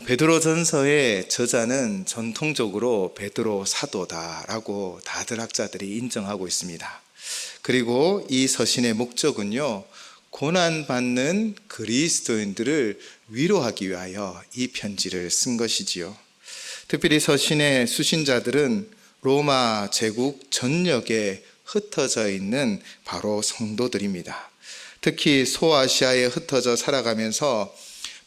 베드로전서의 저자는 전통적으로 베드로 사도다라고 다들 학자들이 인정하고 있습니다. 그리고 이 서신의 목적은요, 고난받는 그리스도인들을 위로하기 위하여 이 편지를 쓴 것이지요. 특별히 서신의 수신자들은 로마 제국 전역에 흩어져 있는 바로 성도들입니다. 특히 소아시아에 흩어져 살아가면서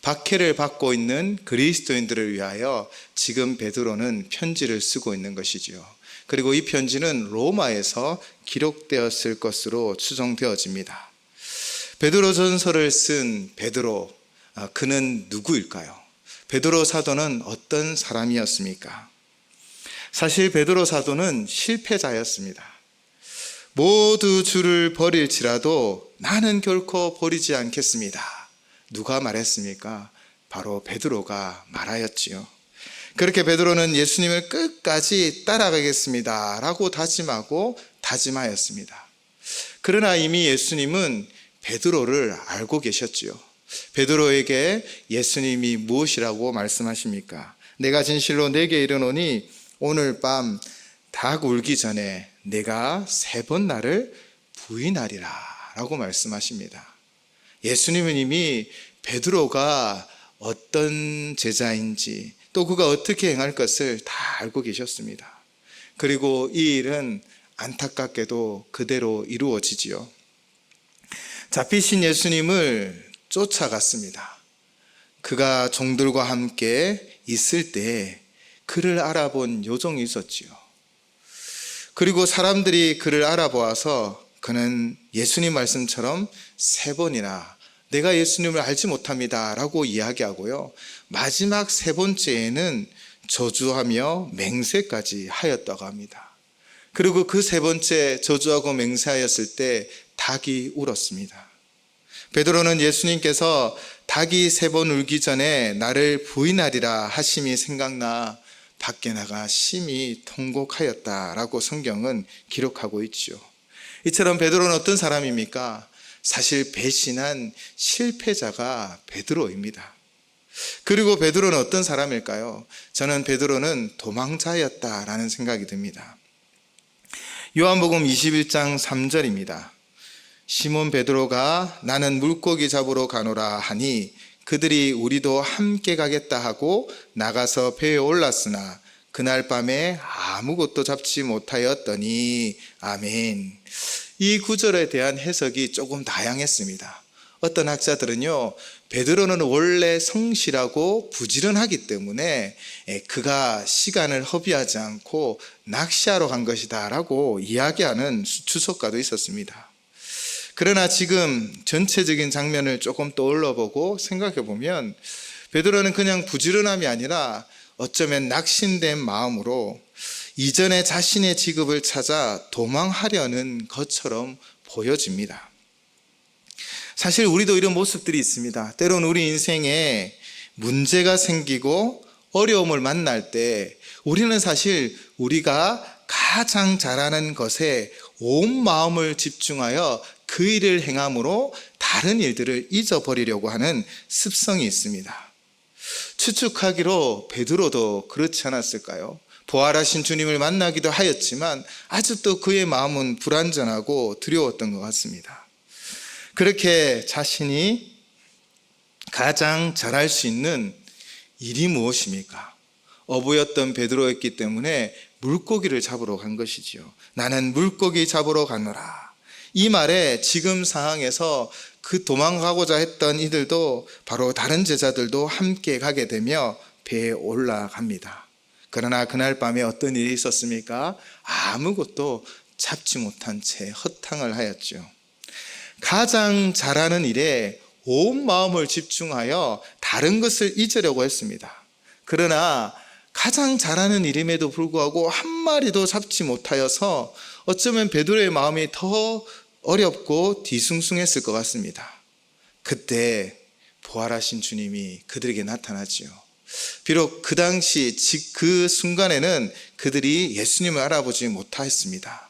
박해를 받고 있는 그리스도인들을 위하여 지금 베드로는 편지를 쓰고 있는 것이지요. 그리고 이 편지는 로마에서 기록되었을 것으로 추정되어집니다. 베드로전서를 쓴 베드로, 그는 누구일까요? 베드로 사도는 어떤 사람이었습니까? 사실 베드로 사도는 실패자였습니다. 모두 주를 버릴지라도 나는 결코 버리지 않겠습니다. 누가 말했습니까? 바로 베드로가 말하였지요. 그렇게 베드로는 예수님을 끝까지 따라가겠습니다 라고 다짐하였습니다. 그러나 이미 예수님은 베드로를 알고 계셨지요. 베드로에게 예수님이 무엇이라고 말씀하십니까? 내가 진실로 내게 이르노니 오늘 밤 닭 울기 전에 내가 3번 나를 부인하리라 라고 말씀하십니다. 예수님은 이미 베드로가 어떤 제자인지 또 그가 어떻게 행할 것을 다 알고 계셨습니다. 그리고 이 일은 안타깝게도 그대로 이루어지지요. 잡히신 예수님을 쫓아갔습니다. 그가 종들과 함께 있을 때 그를 알아본 요정이 있었지요. 그리고 사람들이 그를 알아보아서 그는 예수님 말씀처럼 3번이나 내가 예수님을 알지 못합니다 라고 이야기하고요, 마지막 3번째에는 저주하며 맹세까지 하였다고 합니다. 그리고 그 3번째 저주하고 맹세하였을 때 닭이 울었습니다. 베드로는 예수님께서 닭이 3번 울기 전에 나를 부인하리라 하심이 생각나 밖에 나가 심히 통곡하였다라고 성경은 기록하고 있죠. 이처럼 베드로는 어떤 사람입니까? 사실 배신한 실패자가 베드로입니다. 그리고 베드로는 어떤 사람일까요? 저는 베드로는 도망자였다라는 생각이 듭니다. 요한복음 21장 3절입니다. 시몬 베드로가 나는 물고기 잡으러 가노라 하니 그들이 우리도 함께 가겠다 하고 나가서 배에 올랐으나 그날 밤에 아무것도 잡지 못하였더니. 아멘. 이 구절에 대한 해석이 조금 다양했습니다. 어떤 학자들은요, 베드로는 원래 성실하고 부지런하기 때문에 그가 시간을 허비하지 않고 낚시하러 간 것이다 라고 이야기하는 주석가도 있었습니다. 그러나 지금 전체적인 장면을 조금 떠올려보고 생각해보면 베드로는 그냥 부지런함이 아니라 어쩌면 낙심된 마음으로 이전에 자신의 직업을 찾아 도망하려는 것처럼 보여집니다. 사실 우리도 이런 모습들이 있습니다. 때로는 우리 인생에 문제가 생기고 어려움을 만날 때 우리는 사실 우리가 가장 잘하는 것에 온 마음을 집중하여 그 일을 행함으로 다른 일들을 잊어버리려고 하는 습성이 있습니다. 추측하기로 베드로도 그렇지 않았을까요? 부활하신 주님을 만나기도 하였지만 아직도 그의 마음은 불안전하고 두려웠던 것 같습니다. 그렇게 자신이 가장 잘할 수 있는 일이 무엇입니까? 어부였던 베드로였기 때문에 물고기를 잡으러 간 것이지요. 나는 물고기 잡으러 가노라. 이 말에 지금 상황에서 그 도망가고자 했던 이들도 바로 다른 제자들도 함께 가게 되며 배에 올라갑니다. 그러나 그날 밤에 어떤 일이 있었습니까? 아무것도 잡지 못한 채 허탕을 하였죠. 가장 잘하는 일에 온 마음을 집중하여 다른 것을 잊으려고 했습니다. 그러나 가장 잘하는 일임에도 불구하고 한 마리도 잡지 못하여서 어쩌면 베드로의 마음이 더 어렵고 뒤숭숭했을 것 같습니다. 그때 부활하신 주님이 그들에게 나타나지요. 비록 그 당시 그 순간에는 그들이 예수님을 알아보지 못하였습니다.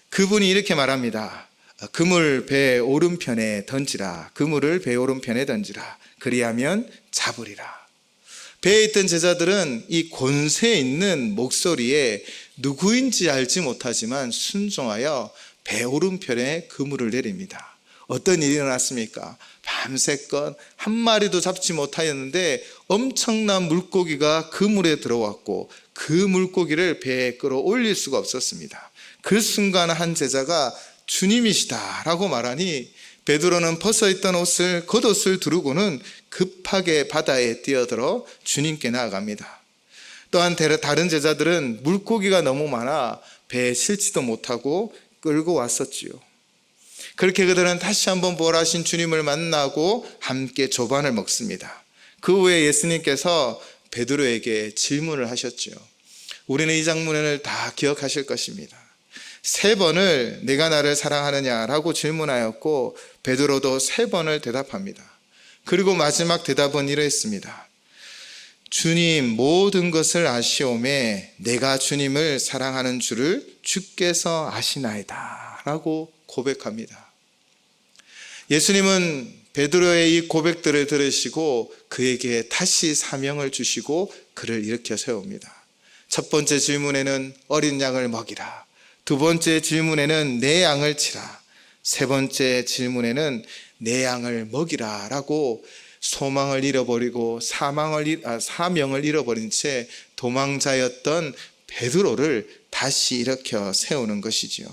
그분이 이렇게 말합니다. 그물 배 오른편에 던지라. 그물을 배 오른편에 던지라. 그리하면 잡으리라. 배에 있던 제자들은 이 권세 있는 목소리에 누구인지 알지 못하지만 순종하여 배 오른편에 그물을 내립니다. 어떤 일이 일어났습니까? 밤새껏 한 마리도 잡지 못하였는데 엄청난 물고기가 그물에 들어왔고 그 물고기를 배에 끌어올릴 수가 없었습니다. 그 순간 한 제자가 주님이시다라고 말하니 베드로는 벗어있던 옷을 겉옷을 두르고는 급하게 바다에 뛰어들어 주님께 나아갑니다. 또한 다른 제자들은 물고기가 너무 많아 배에 실지도 못하고 끌고 왔었지요. 그렇게 그들은 다시 한번 부활하신 주님을 만나고 함께 조반을 먹습니다. 그 후에 예수님께서 베드로에게 질문을 하셨지요. 우리는 이 장면을 다 기억하실 것입니다. 3번을 내가 나를 사랑하느냐라고 질문하였고 베드로도 3번을 대답합니다. 그리고 마지막 대답은 이러했습니다. 주님, 모든 것을 아시오매 내가 주님을 사랑하는 줄을 주께서 아시나이다 라고 고백합니다. 예수님은 베드로의 이 고백들을 들으시고 그에게 다시 사명을 주시고 그를 일으켜 세웁니다. 첫 번째 질문에는 어린 양을 먹이라. 두 번째 질문에는 내 양을 치라. 세 번째 질문에는 내 양을 먹이라 라고 소망을 잃어버리고 사명을 잃어버린 채 도망자였던 베드로를 다시 일으켜 세우는 것이지요.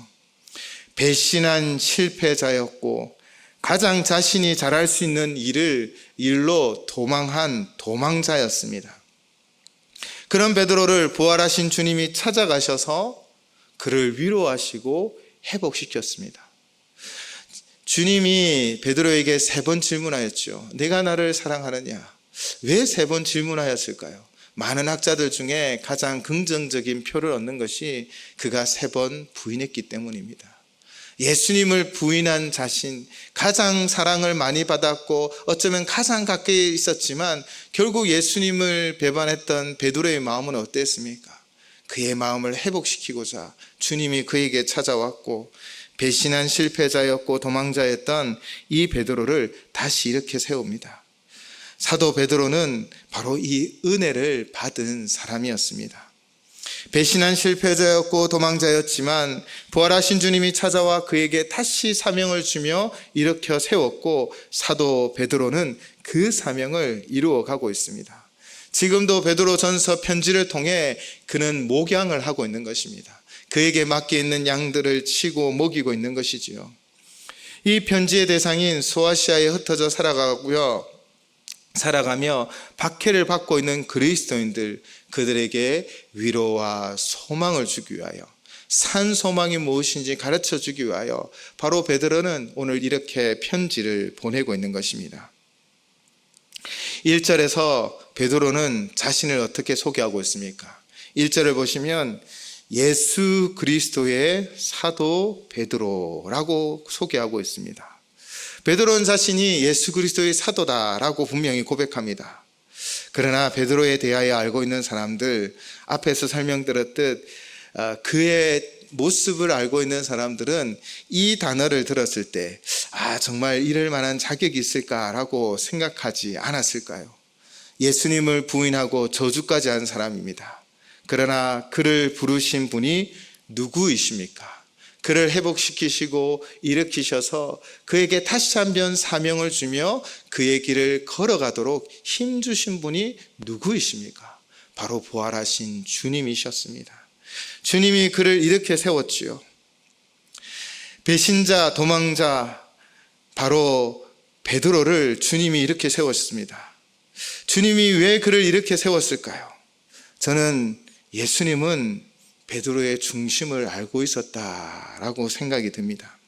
배신한 실패자였고 가장 자신이 잘할 수 있는 일로 도망한 도망자였습니다. 그런 베드로를 부활하신 주님이 찾아가셔서 그를 위로하시고 회복시켰습니다. 주님이 베드로에게 3번 질문하였죠. 내가 나를 사랑하느냐? 왜 3번 질문하였을까요? 많은 학자들 중에 가장 긍정적인 표를 얻는 것이 그가 3번 부인했기 때문입니다. 예수님을 부인한 자신, 가장 사랑을 많이 받았고 어쩌면 가장 가까이 있었지만 결국 예수님을 배반했던 베드로의 마음은 어땠습니까? 그의 마음을 회복시키고자 주님이 그에게 찾아왔고 배신한 실패자였고 도망자였던 이 베드로를 다시 일으켜 세웁니다. 사도 베드로는 바로 이 은혜를 받은 사람이었습니다. 배신한 실패자였고 도망자였지만 부활하신 주님이 찾아와 그에게 다시 사명을 주며 일으켜 세웠고 사도 베드로는 그 사명을 이루어가고 있습니다. 지금도 베드로전서 편지를 통해 그는 목양을 하고 있는 것입니다. 그에게 맡겨 있는 양들을 치고 먹이고 있는 것이지요. 이 편지의 대상인 소아시아에 흩어져 살아가며 박해를 받고 있는 그리스도인들, 그들에게 위로와 소망을 주기 위하여, 산 소망이 무엇인지 가르쳐 주기 위하여 바로 베드로는 오늘 이렇게 편지를 보내고 있는 것입니다. 1절에서 베드로는 자신을 어떻게 소개하고 있습니까? 1절을 보시면 예수 그리스도의 사도 베드로라고 소개하고 있습니다. 베드로는 자신이 예수 그리스도의 사도다라고 분명히 고백합니다. 그러나 베드로에 대하여 알고 있는 사람들, 앞에서 설명드렸듯 그의 모습을 알고 있는 사람들은 이 단어를 들었을 때 정말 이럴 만한 자격이 있을까라고 생각하지 않았을까요? 예수님을 부인하고 저주까지 한 사람입니다. 그러나 그를 부르신 분이 누구이십니까? 그를 회복시키시고 일으키셔서 그에게 다시 한번 사명을 주며 그의 길을 걸어가도록 힘주신 분이 누구이십니까? 바로 부활하신 주님이셨습니다. 주님이 그를 일으켜 세웠지요. 배신자, 도망자, 바로 베드로를 주님이 일으켜 세웠습니다. 주님이 왜 그를 일으켜 세웠을까요? 저는 예수님은 베드로의 중심을 알고 있었다라고 생각이 듭니다.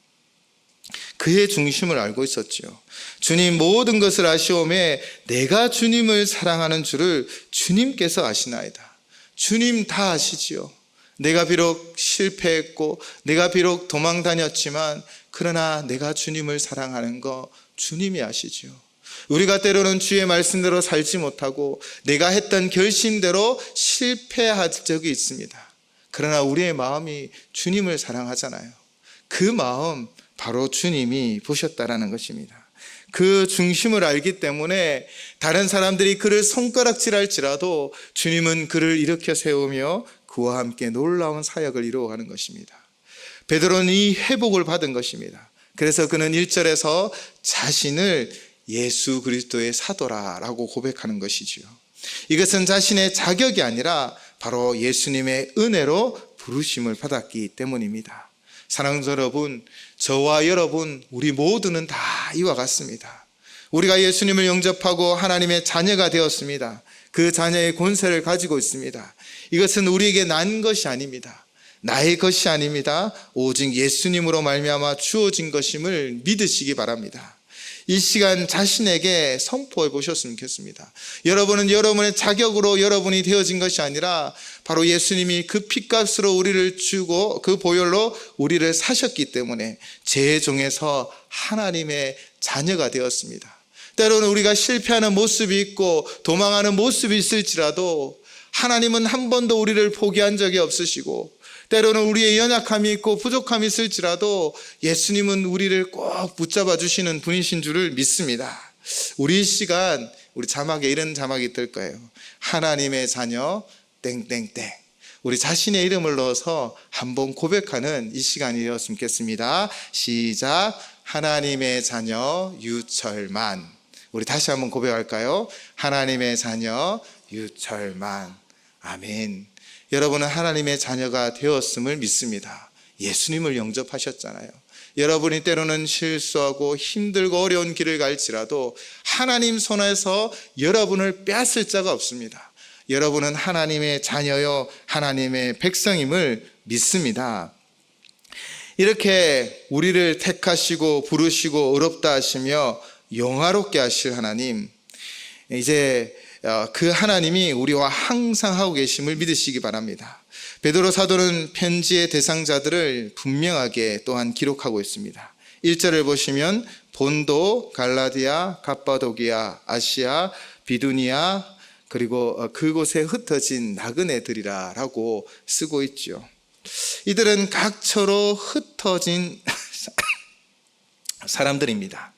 그의 중심을 알고 있었지요. 주님 모든 것을 아시오매 내가 주님을 사랑하는 줄을 주님께서 아시나이다. 주님 다 아시지요. 내가 비록 실패했고 내가 비록 도망 다녔지만 그러나 내가 주님을 사랑하는 거 주님이 아시지요. 우리가 때로는 주의 말씀대로 살지 못하고 내가 했던 결심대로 실패할 적이 있습니다. 그러나 우리의 마음이 주님을 사랑하잖아요. 그 마음 바로 주님이 보셨다라는 것입니다. 그 중심을 알기 때문에 다른 사람들이 그를 손가락질할지라도 주님은 그를 일으켜 세우며 그와 함께 놀라운 사역을 이루어가는 것입니다. 베드로는 이 회복을 받은 것입니다. 그래서 그는 1절에서 자신을 예수 그리스도의 사도라라고 고백하는 것이지요. 이것은 자신의 자격이 아니라 바로 예수님의 은혜로 부르심을 받았기 때문입니다. 사랑하는 여러분, 저와 여러분, 우리 모두는 다 이와 같습니다. 우리가 예수님을 영접하고 하나님의 자녀가 되었습니다. 그 자녀의 권세를 가지고 있습니다. 이것은 우리에게 난 것이 아닙니다. 나의 것이 아닙니다. 오직 예수님으로 말미암아 주어진 것임을 믿으시기 바랍니다. 이 시간 자신에게 선포해 보셨으면 좋겠습니다. 여러분은 여러분의 자격으로 여러분이 되어진 것이 아니라 바로 예수님이 그 핏값으로 우리를 주고 그 보혈로 우리를 사셨기 때문에 죄의 종에서 하나님의 자녀가 되었습니다. 때로는 우리가 실패하는 모습이 있고 도망하는 모습이 있을지라도 하나님은 한 번도 우리를 포기한 적이 없으시고, 때로는 우리의 연약함이 있고 부족함이 있을지라도 예수님은 우리를 꼭 붙잡아 주시는 분이신 줄을 믿습니다. 우리 시간, 우리 자막에 이런 자막이 뜰 거예요. 하나님의 자녀 땡땡땡. 우리 자신의 이름을 넣어서 한번 고백하는 이 시간이었으면 좋겠습니다. 시작. 하나님의 자녀 유철만. 우리 다시 한번 고백할까요? 하나님의 자녀 유철만. 아멘. 여러분은 하나님의 자녀가 되었음을 믿습니다. 예수님을 영접하셨잖아요. 여러분이 때로는 실수하고 힘들고 어려운 길을 갈지라도 하나님 손에서 여러분을 빼앗을 자가 없습니다. 여러분은 하나님의 자녀요 하나님의 백성임을 믿습니다. 이렇게 우리를 택하시고 부르시고 의롭다 하시며 영화롭게 하실 하나님, 이제 그 하나님이 우리와 항상 하고 계심을 믿으시기 바랍니다. 베드로 사도는 편지의 대상자들을 분명하게 또한 기록하고 있습니다. 1절을 보시면 본도, 갈라디아, 갑바도기아, 아시아, 비두니아, 그리고 그곳에 흩어진 나그네들이라 라고 쓰고 있죠. 이들은 각처로 흩어진 사람들입니다.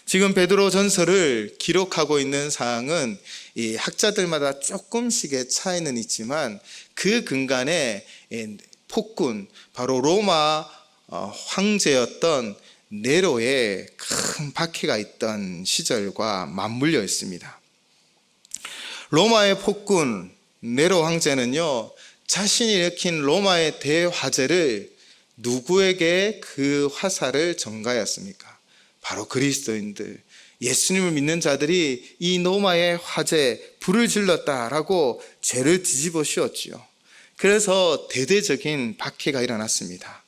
지금 베드로 전서를 기록하고 있는 사항은 이 학자들마다 조금씩의 차이는 있지만 그 근간에 폭군, 바로 로마 황제였던 네로의 큰 박해가 있던 시절과 맞물려 있습니다. 로마의 폭군 네로 황제는요, 자신이 일으킨 로마의 대화재를 누구에게 그 화살을 전가했습니까? 바로 그리스도인들, 예수님을 믿는 자들이 이 로마의 화재, 불을 질렀다라고 죄를 뒤집어 씌웠지요. 그래서 대대적인 박해가 일어났습니다.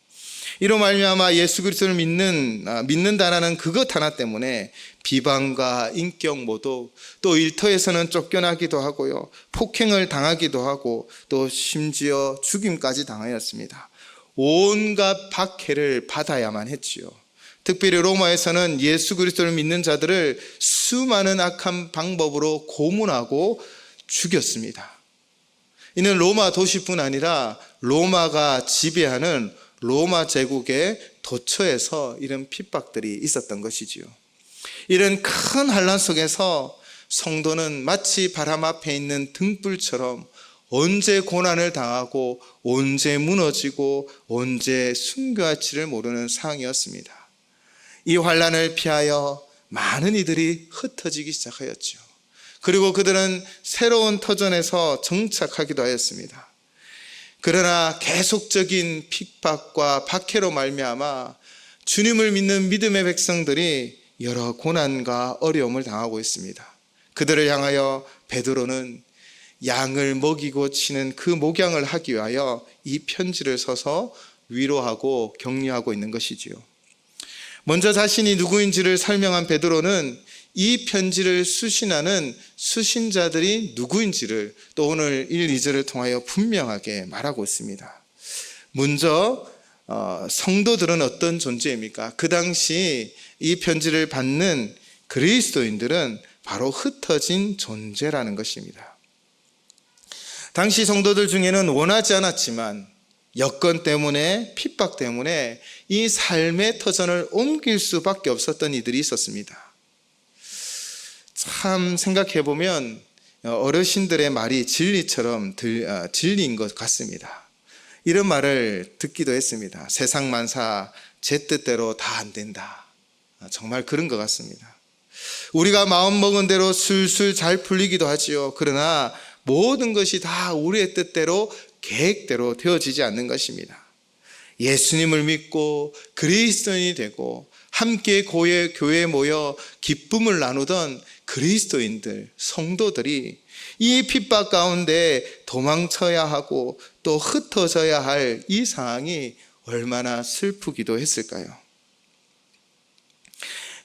이로 말미암아 예수 그리스도를 믿는다라는 그것 하나 때문에 비방과 인격 모독, 또 일터에서는 쫓겨나기도 하고요, 폭행을 당하기도 하고 또 심지어 죽임까지 당하였습니다. 온갖 박해를 받아야만 했지요. 특별히 로마에서는 예수 그리스도를 믿는 자들을 수많은 악한 방법으로 고문하고 죽였습니다. 이는 로마 도시뿐 아니라 로마가 지배하는 로마 제국의 도처에서 이런 핍박들이 있었던 것이지요. 이런 큰 환난 속에서 성도는 마치 바람 앞에 있는 등불처럼 언제 고난을 당하고 언제 무너지고 언제 순교할지를 모르는 상황이었습니다. 이 환난을 피하여 많은 이들이 흩어지기 시작하였죠. 그리고 그들은 새로운 터전에서 정착하기도 하였습니다. 그러나 계속적인 핍박과 박해로 말미암아 주님을 믿는 믿음의 백성들이 여러 고난과 어려움을 당하고 있습니다. 그들을 향하여 베드로는 양을 먹이고 치는 그 목양을 하기 위하여 이 편지를 써서 위로하고 격려하고 있는 것이지요. 먼저 자신이 누구인지를 설명한 베드로는 이 편지를 수신하는 수신자들이 누구인지를 또 오늘 1, 2절을 통하여 분명하게 말하고 있습니다. 먼저 성도들은 어떤 존재입니까? 그 당시 이 편지를 받는 그리스도인들은 바로 흩어진 존재라는 것입니다. 당시 성도들 중에는 원하지 않았지만 여건 때문에, 핍박 때문에 이 삶의 터전을 옮길 수밖에 없었던 이들이 있었습니다. 참 생각해 보면 어르신들의 말이 진리처럼 진리인 것 같습니다. 이런 말을 듣기도 했습니다. 세상 만사 제 뜻대로 다 안 된다. 정말 그런 것 같습니다. 우리가 마음먹은 대로 술술 잘 풀리기도 하지요. 그러나 모든 것이 다 우리의 뜻대로 계획대로 되어지지 않는 것입니다. 예수님을 믿고 그리스도인이 되고 함께 교회에 모여 기쁨을 나누던 그리스도인들, 성도들이 이 핍박 가운데 도망쳐야 하고 또 흩어져야 할 이 상황이 얼마나 슬프기도 했을까요?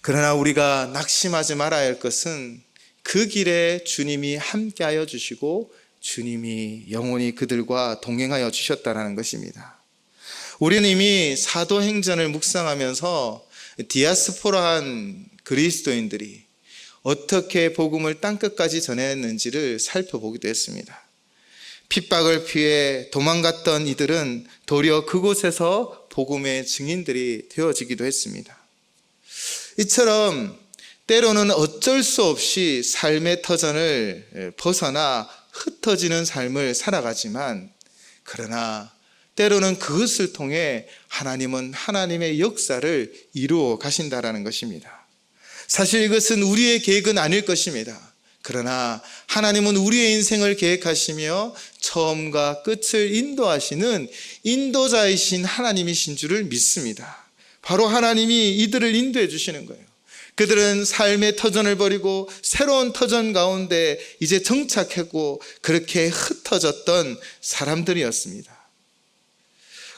그러나 우리가 낙심하지 말아야 할 것은 그 길에 주님이 함께하여 주시고 주님이 영원히 그들과 동행하여 주셨다는 것입니다. 우리는 이미 사도행전을 묵상하면서 디아스포라한 그리스도인들이 어떻게 복음을 땅끝까지 전했는지를 살펴보기도 했습니다. 핍박을 피해 도망갔던 이들은 도리어 그곳에서 복음의 증인들이 되어지기도 했습니다. 이처럼 때로는 어쩔 수 없이 삶의 터전을 벗어나 흩어지는 삶을 살아가지만, 그러나 때로는 그것을 통해 하나님은 하나님의 역사를 이루어 가신다라는 것입니다. 사실 이것은 우리의 계획은 아닐 것입니다. 그러나 하나님은 우리의 인생을 계획하시며 처음과 끝을 인도하시는 인도자이신 하나님이신 줄을 믿습니다. 바로 하나님이 이들을 인도해 주시는 거예요. 그들은 삶의 터전을 버리고 새로운 터전 가운데 이제 정착하고 그렇게 흩어졌던 사람들이었습니다.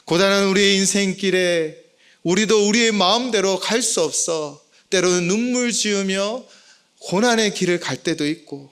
고단한 우리의 인생길에 우리도 우리의 마음대로 갈 수 없어 때로는 눈물 지으며 고난의 길을 갈 때도 있고,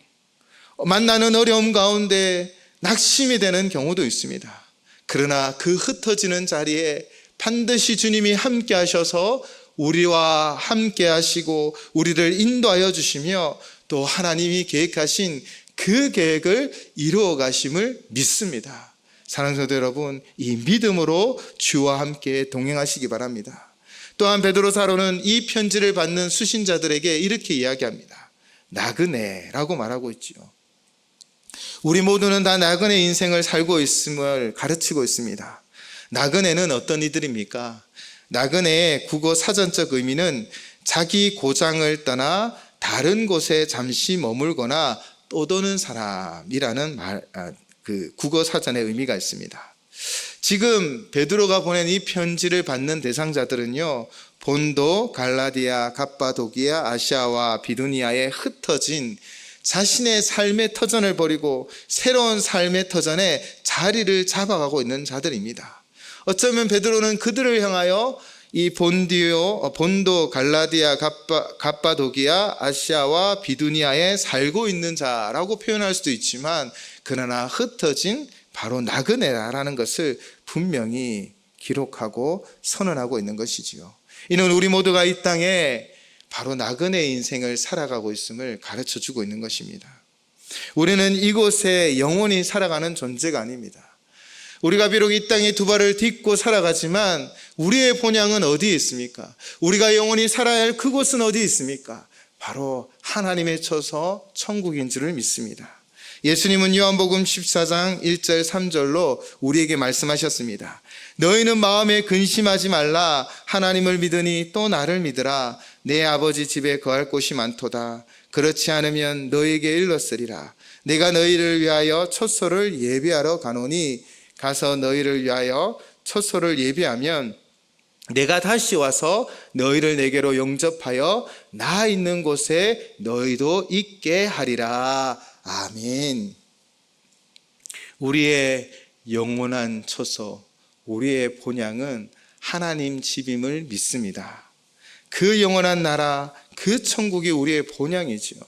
만나는 어려움 가운데 낙심이 되는 경우도 있습니다. 그러나 그 흩어지는 자리에 반드시 주님이 함께 하셔서 우리와 함께 하시고 우리를 인도하여 주시며 또 하나님이 계획하신 그 계획을 이루어 가심을 믿습니다. 사랑하는 성도 여러분, 이 믿음으로 주와 함께 동행하시기 바랍니다. 또한 베드로 사도는 이 편지를 받는 수신자들에게 이렇게 이야기합니다. 나그네라고 말하고 있지요. 우리 모두는 다 나그네 인생을 살고 있음을 가르치고 있습니다. 나그네는 어떤 이들입니까? 나그네의 국어 사전적 의미는 자기 고장을 떠나 다른 곳에 잠시 머물거나 떠도는 사람이라는 국어 사전의 의미가 있습니다. 지금 베드로가 보낸 이 편지를 받는 대상자들은요, 본도, 갈라디아, 갑바도기아, 아시아와 비두니아에 흩어진 자신의 삶의 터전을 버리고 새로운 삶의 터전에 자리를 잡아가고 있는 자들입니다. 어쩌면 베드로는 그들을 향하여 이 본도, 갈라디아, 갑바도기아, 아시아와 비두니아에 살고 있는 자라고 표현할 수도 있지만, 그러나 흩어진 바로 나그네라는 것을 분명히 기록하고 선언하고 있는 것이지요. 이는 우리 모두가 이 땅에 바로 나그네 인생을 살아가고 있음을 가르쳐 주고 있는 것입니다. 우리는 이곳에 영원히 살아가는 존재가 아닙니다. 우리가 비록 이 땅에 두 발을 딛고 살아가지만 우리의 본향은 어디에 있습니까? 우리가 영원히 살아야 할 그곳은 어디에 있습니까? 바로 하나님의 처소 천국인 줄을 믿습니다. 예수님은 요한복음 14장 1절 3절로 우리에게 말씀하셨습니다. 너희는 마음에 근심하지 말라. 하나님을 믿으니 또 나를 믿으라. 내 아버지 집에 거할 곳이 많도다. 그렇지 않으면 너희에게 일렀으리라. 내가 너희를 위하여 처소를 예비하러 가노니 가서 너희를 위하여 처소를 예비하면 내가 다시 와서 너희를 내게로 영접하여 나 있는 곳에 너희도 있게 하리라. 아멘. 우리의 영원한 처소, 우리의 본향은 하나님 집임을 믿습니다. 그 영원한 나라, 그 천국이 우리의 본향이지요.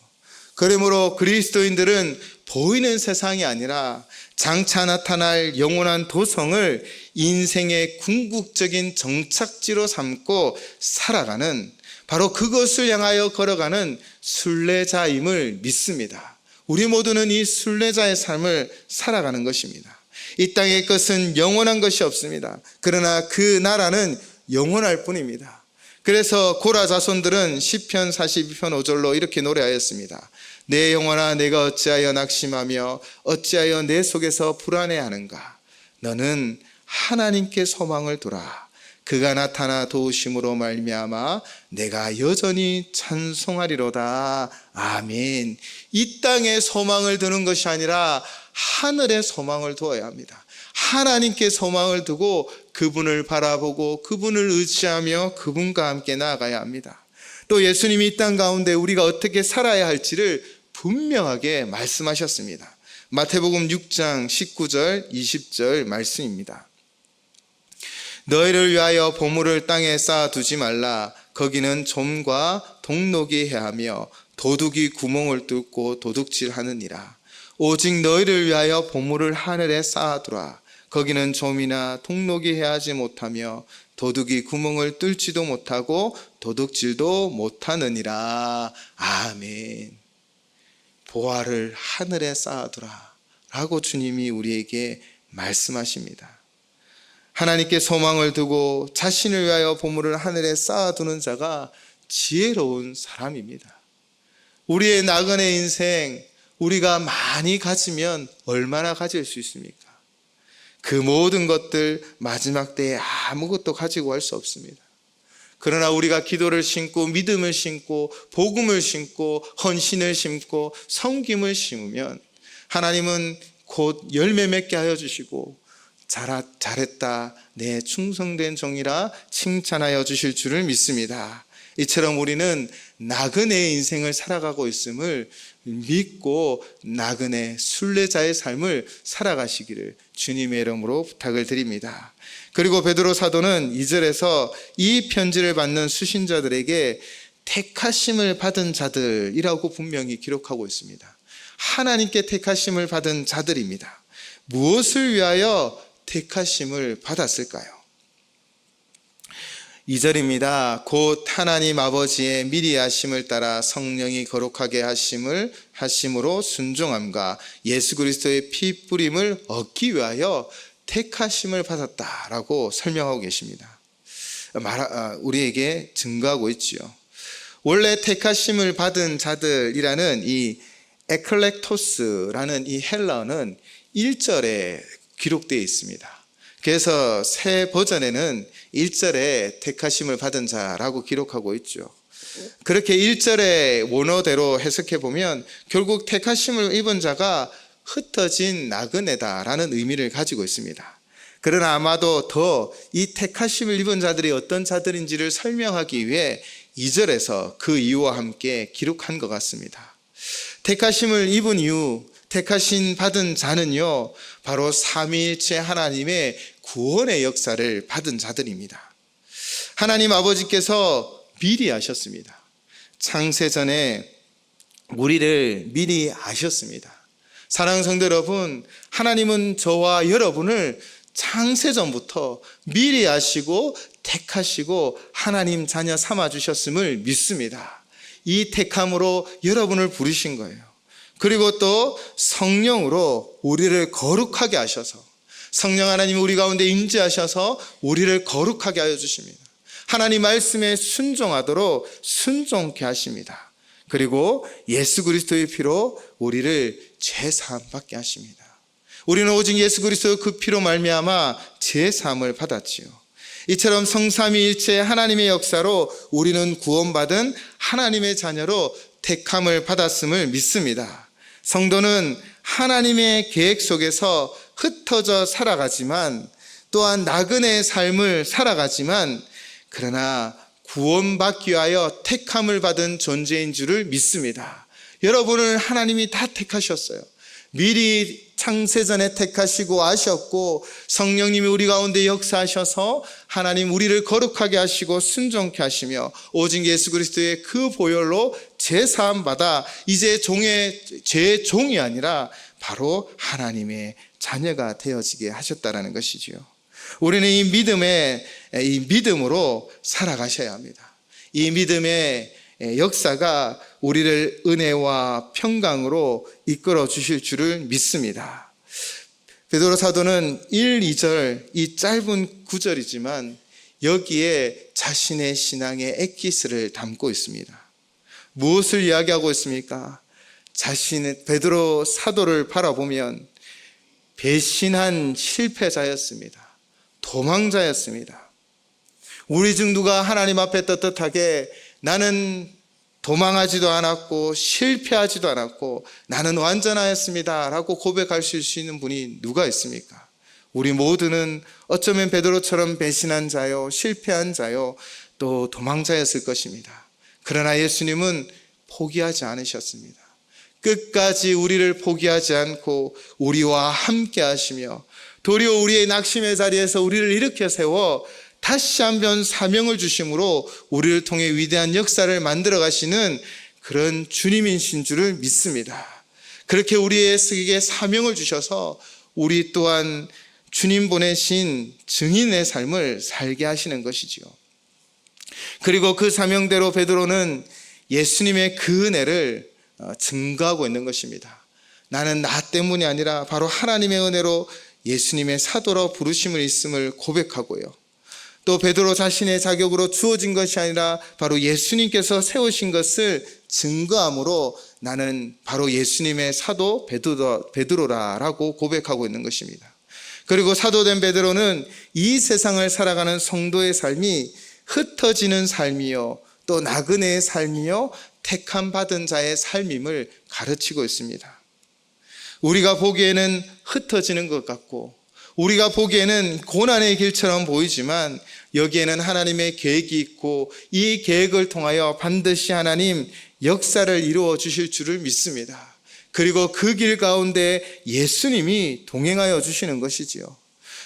그러므로 그리스도인들은 보이는 세상이 아니라 장차 나타날 영원한 도성을 인생의 궁극적인 정착지로 삼고 살아가는, 바로 그것을 향하여 걸어가는 순례자임을 믿습니다. 우리 모두는 이 순례자의 삶을 살아가는 것입니다. 이 땅의 것은 영원한 것이 없습니다. 그러나 그 나라는 영원할 뿐입니다. 그래서 고라 자손들은 시편 42편 5절로 이렇게 노래하였습니다. 내 영혼아 내가 어찌하여 낙심하며 어찌하여 내 속에서 불안해하는가. 너는 하나님께 소망을 두라. 그가 나타나 도우심으로 말미암아 내가 여전히 찬송하리로다. 아멘. 이 땅에 소망을 두는 것이 아니라 하늘에 소망을 두어야 합니다. 하나님께 소망을 두고 그분을 바라보고 그분을 의지하며 그분과 함께 나아가야 합니다. 또 예수님이 이 땅 가운데 우리가 어떻게 살아야 할지를 분명하게 말씀하셨습니다. 마태복음 6장 19절 20절 말씀입니다. 너희를 위하여 보물을 땅에 쌓아두지 말라. 거기는 좀과 동록이 해하며 도둑이 구멍을 뚫고 도둑질하느니라. 오직 너희를 위하여 보물을 하늘에 쌓아두라. 거기는 좀이나 동록이 해하지 못하며 도둑이 구멍을 뚫지도 못하고 도둑질도 못하느니라. 아멘. 보화를 하늘에 쌓아두라 라고 주님이 우리에게 말씀하십니다. 하나님께 소망을 두고 자신을 위하여 보물을 하늘에 쌓아두는 자가 지혜로운 사람입니다. 우리의 나그네 인생 우리가 많이 가지면 얼마나 가질 수 있습니까? 그 모든 것들 마지막 때에 아무것도 가지고 갈 수 없습니다. 그러나 우리가 기도를 심고 믿음을 심고 복음을 심고 헌신을 심고 섬김을 심으면 하나님은 곧 열매 맺게 하여 주시고 잘했다 내 충성된 종이라 칭찬하여 주실 줄을 믿습니다. 이처럼 우리는 나그네의 인생을 살아가고 있음을 믿고 나그네 순례자의 삶을 살아가시기를 주님의 이름으로 부탁을 드립니다. 그리고 베드로 사도는 2절에서 이 편지를 받는 수신자들에게 택하심을 받은 자들이라고 분명히 기록하고 있습니다. 하나님께 택하심을 받은 자들입니다. 무엇을 위하여 택하심을 받았을까요? 2절입니다. 곧 하나님 아버지의 미리 하심을 따라 성령이 거룩하게 하심으로 순종함과 예수 그리스도의 피 뿌림을 얻기 위하여 택하심을 받았다라고 설명하고 계십니다. 우리에게 증거하고 있지요. 원래 택하심을 받은 자들이라는 이 에클렉토스라는 이 헬라어는 1절에 기록되어 있습니다. 그래서 새 버전에는 1절에 택하심을 받은 자라고 기록하고 있죠. 그렇게 1절의 원어대로 해석해 보면 결국 택하심을 입은 자가 흩어진 나그네다라는 의미를 가지고 있습니다. 그러나 아마도 더 이 택하심을 입은 자들이 어떤 자들인지를 설명하기 위해 2절에서 그 이유와 함께 기록한 것 같습니다. 택하심을 입은 이유, 택하신 받은 자는요, 바로 삼위일체 하나님의 구원의 역사를 받은 자들입니다. 하나님 아버지께서 미리 아셨습니다. 창세전에 우리를 미리 아셨습니다. 사랑하는 성도 여러분, 하나님은 저와 여러분을 창세전부터 미리 아시고 택하시고 하나님 자녀 삼아주셨음을 믿습니다. 이 택함으로 여러분을 부르신 거예요. 그리고 또 성령으로 우리를 거룩하게 하셔서 성령 하나님이 우리 가운데 임재하셔서 우리를 거룩하게 하여 주십니다. 하나님 말씀에 순종하도록 순종케 하십니다. 그리고 예수 그리스도의 피로 우리를 죄사함 받게 하십니다. 우리는 오직 예수 그리스도의 그 피로 말미암아 죄사함을 받았지요. 이처럼 성삼위일체 하나님의 역사로 우리는 구원받은 하나님의 자녀로 택함을 받았음을 믿습니다. 성도는 하나님의 계획 속에서 흩어져 살아가지만 또한 나그네의 삶을 살아가지만 그러나 구원받기 위하여 택함을 받은 존재인 줄을 믿습니다. 여러분을 하나님이 다 택하셨어요. 미리 창세전에 택하시고 아셨고 성령님이 우리 가운데 역사하셔서 하나님 우리를 거룩하게 하시고 순종케 하시며 오직 예수 그리스도의 그 보혈로 제사함 받아 이제 죄의 종이 아니라 바로 하나님의 자녀가 되어지게 하셨다라는 것이지요. 우리는 이 믿음으로 살아가셔야 합니다. 이 믿음의 역사가 우리를 은혜와 평강으로 이끌어 주실 줄을 믿습니다. 베드로 사도는 1, 2절 이 짧은 구절이지만 여기에 자신의 신앙의 엑기스를 담고 있습니다. 무엇을 이야기하고 있습니까? 자신의 베드로 사도를 바라보면 배신한 실패자였습니다. 도망자였습니다. 우리 중 누가 하나님 앞에 떳떳하게 나는 도망하지도 않았고 실패하지도 않았고 나는 완전하였습니다 라고 고백할 수 있는 분이 누가 있습니까? 우리 모두는 어쩌면 베드로처럼 배신한 자요, 실패한 자요, 또 도망자였을 것입니다. 그러나 예수님은 포기하지 않으셨습니다. 끝까지 우리를 포기하지 않고 우리와 함께 하시며 도리어 우리의 낙심의 자리에서 우리를 일으켜 세워 다시 한번 사명을 주심으로 우리를 통해 위대한 역사를 만들어 가시는 그런 주님이신 줄을 믿습니다. 그렇게 우리에게 사명을 주셔서 우리 또한 주님 보내신 증인의 삶을 살게 하시는 것이지요. 그리고 그 사명대로 베드로는 예수님의 그 은혜를 증거하고 있는 것입니다. 나는 나 때문이 아니라 바로 하나님의 은혜로 예수님의 사도로 부르심을 있음을 고백하고요. 또 베드로 자신의 자격으로 주어진 것이 아니라 바로 예수님께서 세우신 것을 증거함으로 나는 바로 예수님의 사도 베드로라라고 고백하고 있는 것입니다. 그리고 사도된 베드로는 이 세상을 살아가는 성도의 삶이 흩어지는 삶이요 또 나그네의 삶이요 택함 받은 자의 삶임을 가르치고 있습니다. 우리가 보기에는 흩어지는 것 같고 우리가 보기에는 고난의 길처럼 보이지만 여기에는 하나님의 계획이 있고 이 계획을 통하여 반드시 하나님 역사를 이루어 주실 줄을 믿습니다. 그리고 그 길 가운데 예수님이 동행하여 주시는 것이지요.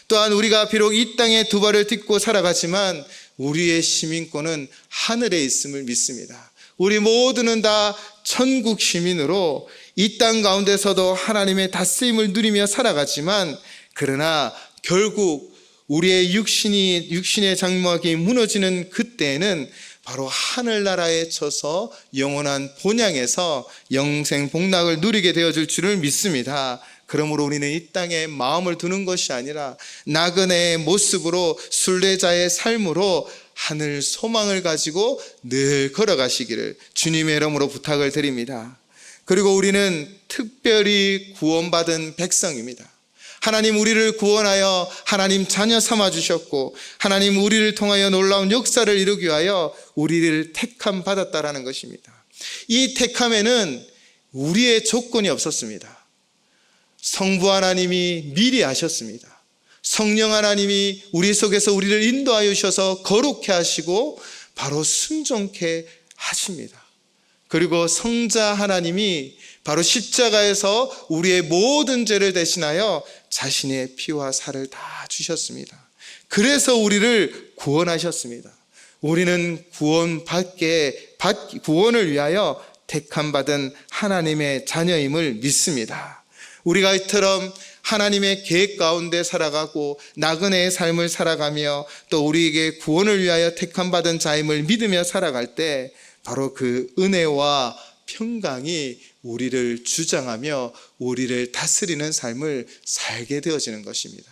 또한 우리가 비록 이 땅에 두 발을 딛고 살아가지만 우리의 시민권은 하늘에 있음을 믿습니다. 우리 모두는 다 천국 시민으로 이 땅 가운데서도 하나님의 다스림을 누리며 살아가지만 그러나 결국 우리의 육신의 장막이 무너지는 그때에는 바로 하늘나라에 쳐서 영원한 본향에서 영생 복락을 누리게 되어질 줄을 믿습니다. 그러므로 우리는 이 땅에 마음을 두는 것이 아니라 나그네의 모습으로 순례자의 삶으로 하늘 소망을 가지고 늘 걸어가시기를 주님의 이름으로 부탁을 드립니다. 그리고 우리는 특별히 구원받은 백성입니다. 하나님 우리를 구원하여 하나님 자녀 삼아 주셨고 하나님 우리를 통하여 놀라운 역사를 이루기 위하여 우리를 택함 받았다라는 것입니다. 이 택함에는 우리의 조건이 없었습니다. 성부 하나님이 미리 아셨습니다. 성령 하나님이 우리 속에서 우리를 인도하여 주셔서 거룩해 하시고 바로 순종케 하십니다. 그리고 성자 하나님이 바로 십자가에서 우리의 모든 죄를 대신하여 자신의 피와 살을 다 주셨습니다. 그래서 우리를 구원하셨습니다. 우리는 구원을 위하여 택함 받은 하나님의 자녀임을 믿습니다. 우리가 이처럼 하나님의 계획 가운데 살아가고 나그네의 삶을 살아가며 또 우리에게 구원을 위하여 택함 받은 자임을 믿으며 살아갈 때 바로 그 은혜와 평강이 우리를 주장하며 우리를 다스리는 삶을 살게 되어지는 것입니다.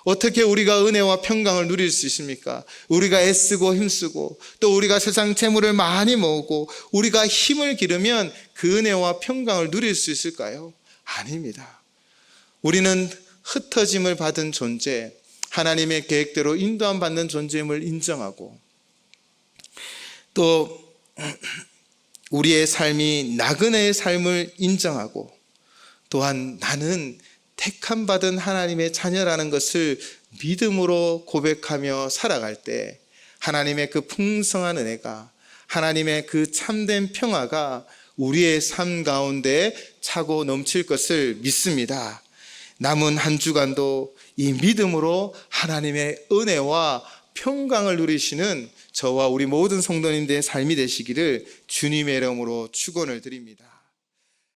어떻게 우리가 은혜와 평강을 누릴 수 있습니까? 우리가 애쓰고 힘쓰고 또 우리가 세상 재물을 많이 모으고 우리가 힘을 기르면 그 은혜와 평강을 누릴 수 있을까요? 아닙니다. 우리는 흩어짐을 받은 존재, 하나님의 계획대로 인도함 받는 존재임을 인정하고 또 우리의 삶이 나그네의 삶을 인정하고 또한 나는 택함 받은 하나님의 자녀라는 것을 믿음으로 고백하며 살아갈 때 하나님의 그 풍성한 은혜가 하나님의 그 참된 평화가 우리의 삶 가운데 차고 넘칠 것을 믿습니다. 남은 한 주간도 이 믿음으로 하나님의 은혜와 평강을 누리시는 저와 우리 모든 성도님들의 삶이 되시기를 주님의 이름으로 축원을 드립니다.